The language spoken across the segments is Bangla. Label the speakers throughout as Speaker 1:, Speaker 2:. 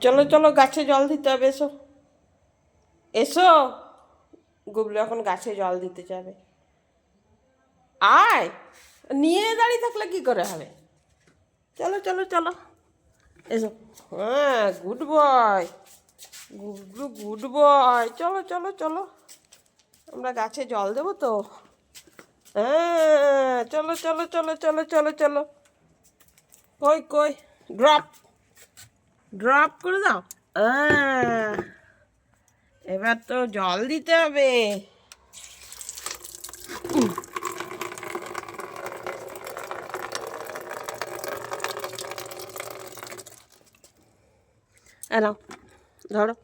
Speaker 1: চলো চলো, গাছে জল দিতে হবে, এসো এসো। গুবলু এখন গাছে জল দিতে যাবে। আয়, নিয়ে দাঁড়িয়ে থাকলে কি করে হবে? চলো চলো চলো, এসো। হ্যাঁ, good boy, Gublu good boy. চলো চলো চলো, আমরা গাছে জল দেবো তো। হ্যাঁ, চলো চলো চলো চলো চলো চলো। কই কই, ড্রপ, ড্রপ করে দাও। আহ, এবার তো জল দিতে হবে। নাও, ধরো।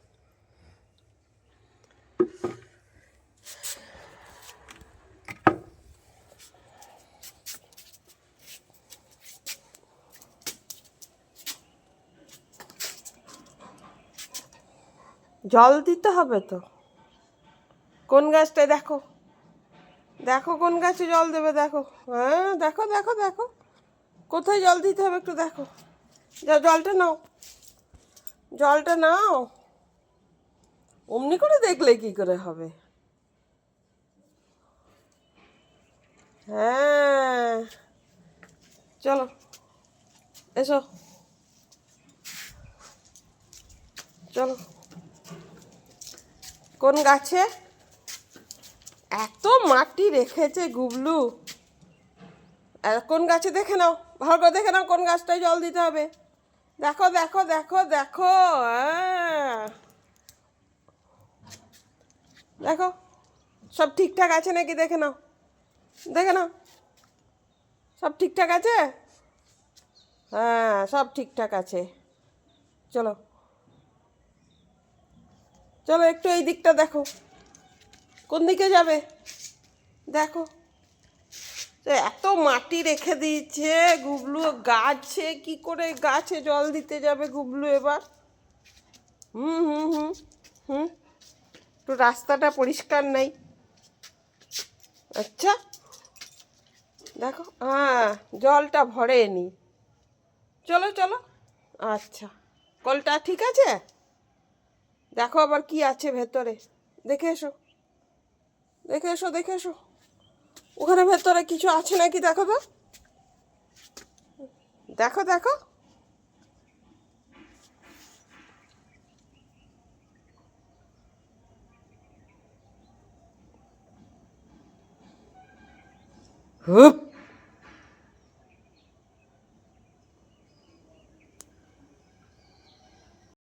Speaker 1: জল দিতে হবে তো। কোন গাছটায় দেখো, দেখো কোন গাছে জল দেবে, দেখো। হ্যাঁ, দেখো দেখো দেখো, কোথায় জল দিতে হবে একটু দেখো। যাও, জলটা নাও, জলটা নাও। অমনি করে দেখলে কি করে হবে? হ্যাঁ, চলো, এসো, চলো। কোন গাছে এত মাটি রেখেছে গুবলু? কোন গাছে দেখে নাও, ভালো করে দেখে নাও কোন গাছটায় জল দিতে হবে। দেখো দেখো দেখো দেখো, দেখো সব ঠিকঠাক আছে নাকি দেখে নাও, দেখে নাও সব ঠিকঠাক আছে। হ্যাঁ, সব ঠিকঠাক আছে। চলো চলো, একটু এই দিকটা দেখো, কোন দিকে যাবে দেখো। এত মাটি রেখে দিয়েছে গুবলু, গাছে কি করে গাছে জল দিতে যাবে গুবলু এবার? হুম হুম হুম হুম, একটু রাস্তাটা পরিষ্কার নাই। আচ্ছা, দেখো, হ্যাঁ, জলটা ভরেনি। চলো চলো, আচ্ছা, কলটা ঠিক আছে। দেখো আবার কি আছে ভেতরে, দেখে এসো, দেখে এসো দেখে এসো, ওখানে ভেতরে কিছু আছে নাকি দেখো তো, দেখো দেখো। হুপ,